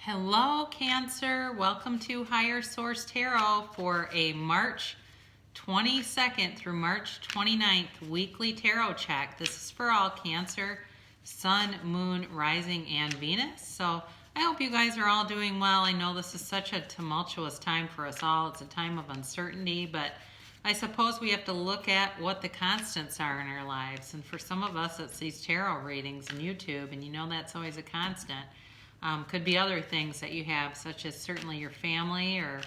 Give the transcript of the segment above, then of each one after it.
Hello, Cancer. Welcome to Higher Source Tarot for a March 22nd through March 29th weekly tarot check. This is for all Cancer, Sun, Moon, Rising, and Venus. So I hope you guys are all doing well. I know this is such a tumultuous time for us all. It's a time of uncertainty, but I suppose we have to look at what the constants are in our lives. And for some of us, it's these tarot readings and YouTube, and you know that's always a constant. Could be other things that you have, such as certainly your family or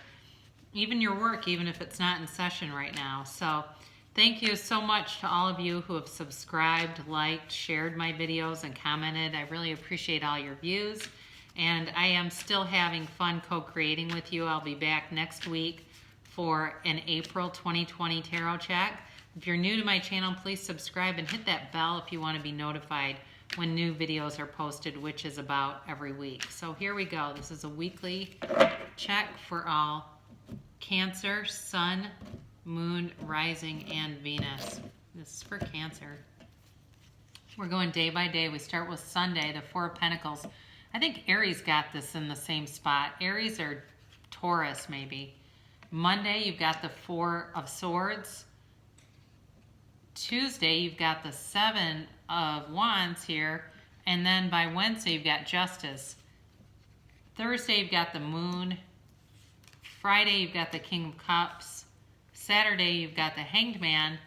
even your work, even if it's not in session right now. So thank you so much to all of you who have subscribed, liked, shared my videos, and commented. I really appreciate all your views. And I am still having fun co-creating with you. I'll be back next week for an April 2020 tarot check. If you're new to my channel, please subscribe and hit that bell if you want to be notified when new videos are posted, which is about every week. So here we go. This is a weekly check for all Cancer, Sun, Moon, Rising, and Venus. This is for Cancer. We're going day by day. We start with Sunday, the Four of Pentacles. I think Aries got this in the same spot. Aries or Taurus, maybe. Monday, you've got the Four of Swords. Tuesday, you've got the Seven of Wands here, and then by Wednesday, you've got Justice. Thursday, you've got the Moon. Friday, you've got the King of Cups. Saturday, you've got the Hanged Man.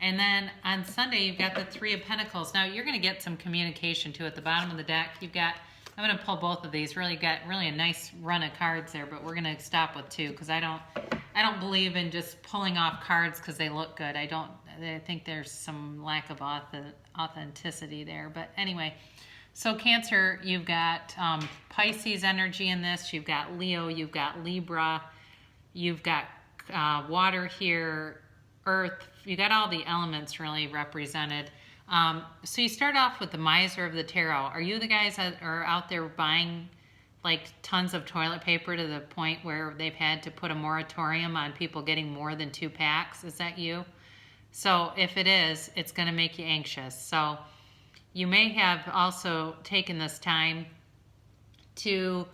And then on Sunday, you've got the Three of Pentacles. Now, you're going to get some communication, too. At the bottom of the deck, you've got, I'm going to pull both of these. Really got a nice run of cards there, but we're going to stop with two because I don't believe in just pulling off cards because they look good. I think there's some lack of authenticity there. But anyway, so Cancer, you've got Pisces energy in this. You've got Leo. You've got Libra. You've got water here, Earth. You got all the elements really represented. So you start off with the Miser of the Tarot. Are you the guys that are out there buying like tons of toilet paper to the point where they've had to put a moratorium on people getting more than 2 packs? Is that you? So if it is, it's going to make you anxious. So you may have also taken this time to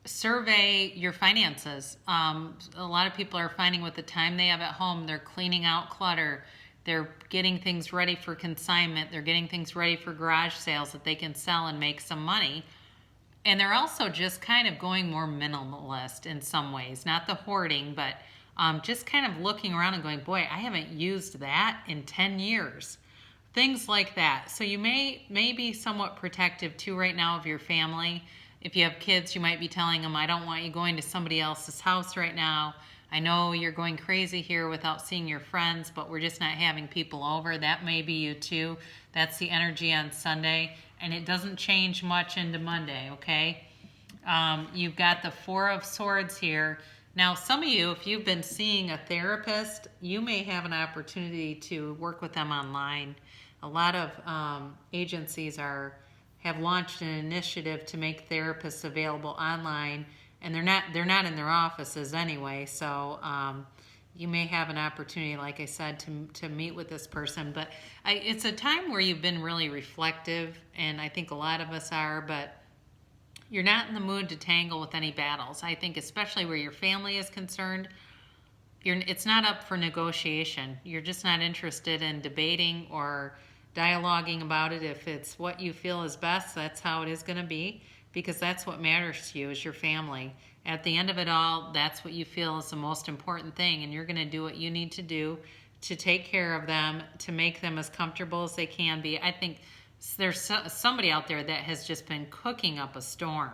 survey your finances. A lot of people are finding with the time they have at home, they're cleaning out clutter. They're getting things ready for consignment. They're getting things ready for garage sales that they can sell and make some money. And they're also just kind of going more minimalist in some ways. Not the hoarding, but just kind of looking around and going, boy, I haven't used that in 10 years. Things like that. So you may be somewhat protective too right now of your family. If you have kids, you might be telling them, I don't want you going to somebody else's house right now. I know you're going crazy here without seeing your friends, but we're just not having people over. That may be you too. That's the energy on Sunday. And it doesn't change much into Monday, okay? You've got the Four of Swords here. Now, some of you, if you've been seeing a therapist, you may have an opportunity to work with them online. A lot of agencies have launched an initiative to make therapists available online, and they're not in their offices anyway. So you may have an opportunity, like I said, to meet with this person. But it's a time where you've been really reflective, and I think a lot of us are, but you're not in the mood to tangle with any battles. I think especially where your family is concerned, it's not up for negotiation. You're just not interested in debating or dialoguing about it. If it's what you feel is best, that's how it is going to be, because that's what matters to you is your family. At the end of it all, that's what you feel is the most important thing, and you're going to do what you need to do to take care of them, to make them as comfortable as they can be. I think there's somebody out there that has just been cooking up a storm.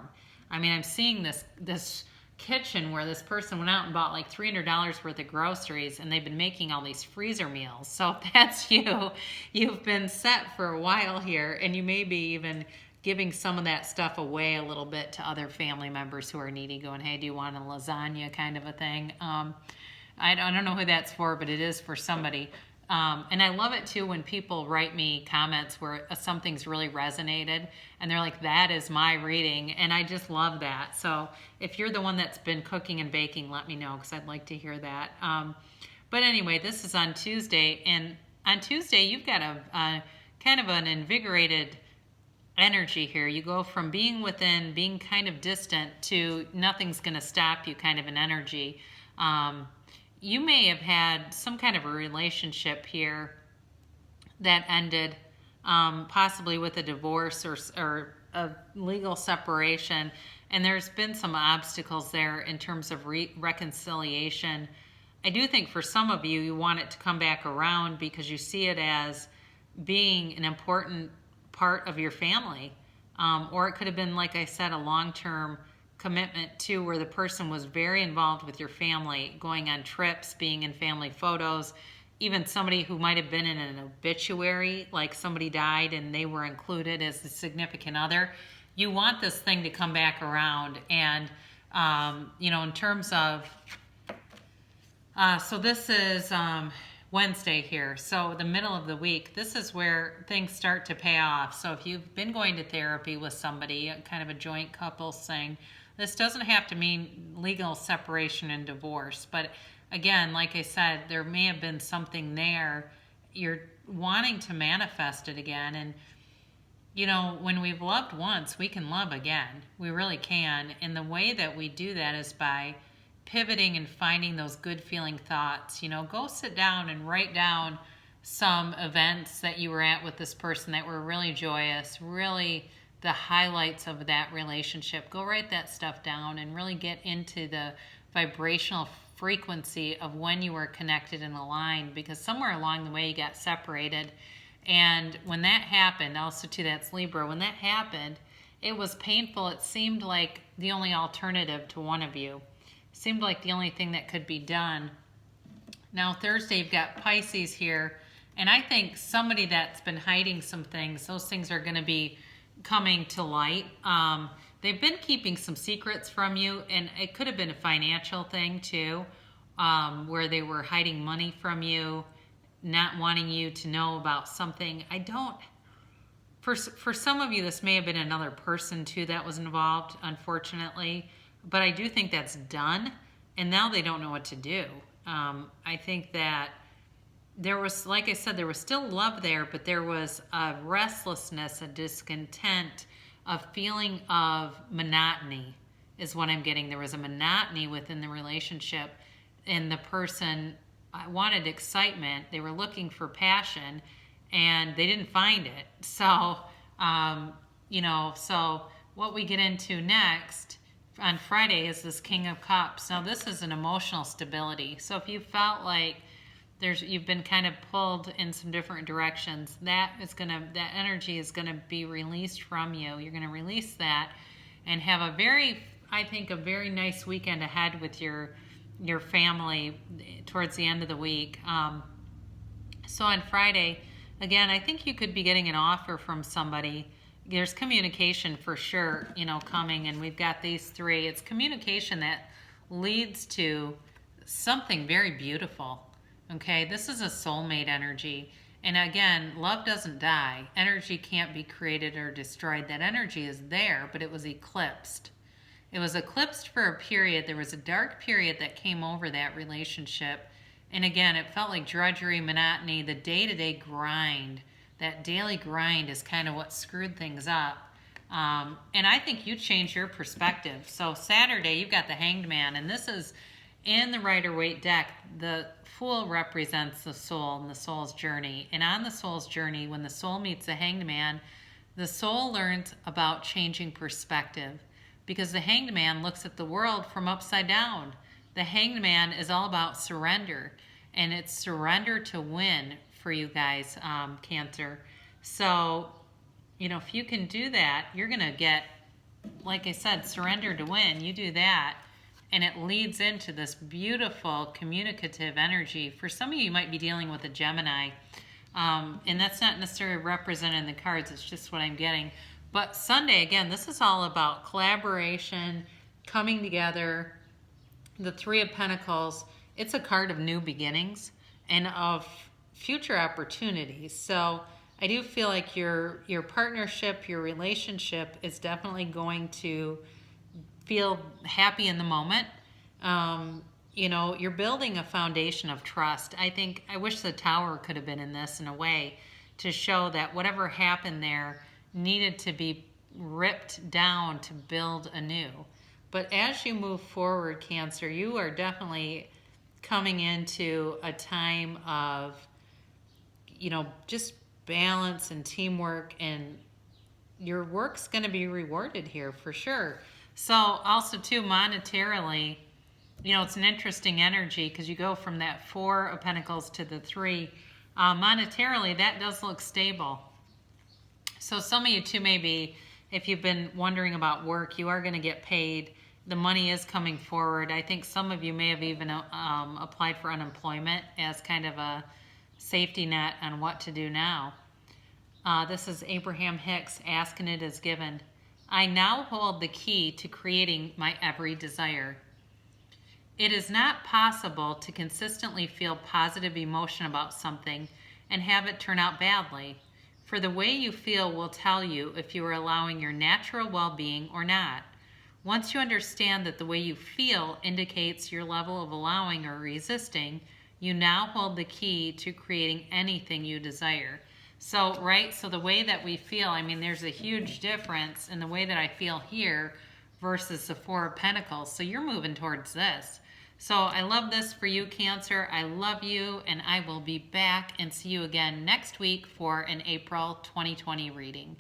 I mean, I'm seeing this kitchen where this person went out and bought like $300 worth of groceries, and they've been making all these freezer meals. So if that's you, you've been set for a while here, and you may be even giving some of that stuff away a little bit to other family members who are needy, going, hey, do you want a lasagna kind of a thing? I don't know who that's for, but it is for somebody. And I love it too when people write me comments where something's really resonated and they're like, that is my reading. And I just love that. So if you're the one that's been cooking and baking, let me know because I'd like to hear that. But anyway, this is on Tuesday. And on Tuesday, you've got a kind of an invigorated energy here. You go from being within, being kind of distant, to nothing's going to stop you kind of an energy. You may have had some kind of a relationship here that ended, possibly with a divorce or a legal separation, and there's been some obstacles there in terms of reconciliation. I do think for some of you, you want it to come back around because you see it as being an important part of your family. Or it could have been, like I said, a long-term commitment too, where the person was very involved with your family, going on trips, being in family photos, even somebody who might have been in an obituary, like somebody died and they were included as the significant other. You want this thing to come back around. And, in terms of, so this is Wednesday here. So the middle of the week, this is where things start to pay off. So if you've been going to therapy with somebody, kind of a joint couples thing, this doesn't have to mean legal separation and divorce. But again, like I said, there may have been something there. You're wanting to manifest it again. And, when we've loved once, we can love again. We really can. And the way that we do that is by pivoting and finding those good feeling thoughts. Go sit down and write down some events that you were at with this person that were really joyous, really the highlights of that relationship. Go write that stuff down and really get into the vibrational frequency of when you were connected and aligned, because somewhere along the way you got separated. And when that happened, also too, that's Libra, when that happened, it was painful. It seemed like the only alternative to one of you. Seemed like the only thing that could be done. Now Thursday you've got Pisces here, and I think somebody that's been hiding some things, those things are going to be coming to light. They've been keeping some secrets from you, and it could have been a financial thing too, where they were hiding money from you, not wanting you to know about something. For some of you, this may have been another person too that was involved, unfortunately. But I do think that's done, and now they don't know what to do. I think that there was, like I said, there was still love there, but there was a restlessness, a discontent, a feeling of monotony is what I'm getting. There was a monotony within the relationship, and the person wanted excitement. They were looking for passion, and they didn't find it. So, so what we get into next on Friday is this King of Cups. Now this is an emotional stability. So if you felt like you've been kind of pulled in some different directions, that energy is gonna be released from you. You're gonna release that and have a very nice weekend ahead with your family towards the end of the week. So on Friday, again, I think you could be getting an offer from somebody. There's communication for sure, coming, and we've got these three. It's communication that leads to something very beautiful, okay? This is a soulmate energy. And again, love doesn't die. Energy can't be created or destroyed. That energy is there, but it was eclipsed. It was eclipsed for a period. There was a dark period that came over that relationship. And again, it felt like drudgery, monotony, the day-to-day grind. That daily grind is kind of what screwed things up. And I think you changed your perspective. So Saturday, you've got the Hanged Man, and this is in the Rider-Waite deck. The Fool represents the soul and the soul's journey. And on the soul's journey, when the soul meets the Hanged Man, the soul learns about changing perspective, because the Hanged Man looks at the world from upside down. The Hanged Man is all about surrender, and it's surrender to win for you guys, Cancer. So, if you can do that, you're going to get, like I said, surrender to win. You do that, and it leads into this beautiful communicative energy. For some of you, you might be dealing with a Gemini, and that's not necessarily represented in the cards. It's just what I'm getting. But Sunday, again, this is all about collaboration, coming together. The Three of Pentacles, it's a card of new beginnings and of future opportunities. So I do feel like your partnership, your relationship is definitely going to feel happy in the moment. You're building a foundation of trust. I wish the Tower could have been in this in a way to show that whatever happened there, needed to be ripped down to build anew. But as you move forward, Cancer, you are definitely coming into a time of, just balance and teamwork, and your work's going to be rewarded here for sure. So also too, monetarily, it's an interesting energy because you go from that 4 of Pentacles to the 3. Monetarily, that does look stable. So some of you too, maybe if you've been wondering about work, you are going to get paid. The money is coming forward. I think some of you may have even applied for unemployment as kind of a safety net on what to do now. This is Abraham Hicks, Ask and It Is Given. I now hold the key to creating my every desire. It is not possible to consistently feel positive emotion about something and have it turn out badly, for the way you feel will tell you if you are allowing your natural well-being or not. Once you understand that the way you feel indicates your level of allowing or resisting, you now hold the key to creating anything you desire. So, right, so the way that we feel, there's a huge difference in the way that I feel here versus the 4 of Pentacles. So you're moving towards this. So I love this for you, Cancer. I love you, and I will be back and see you again next week for an April 2020 reading.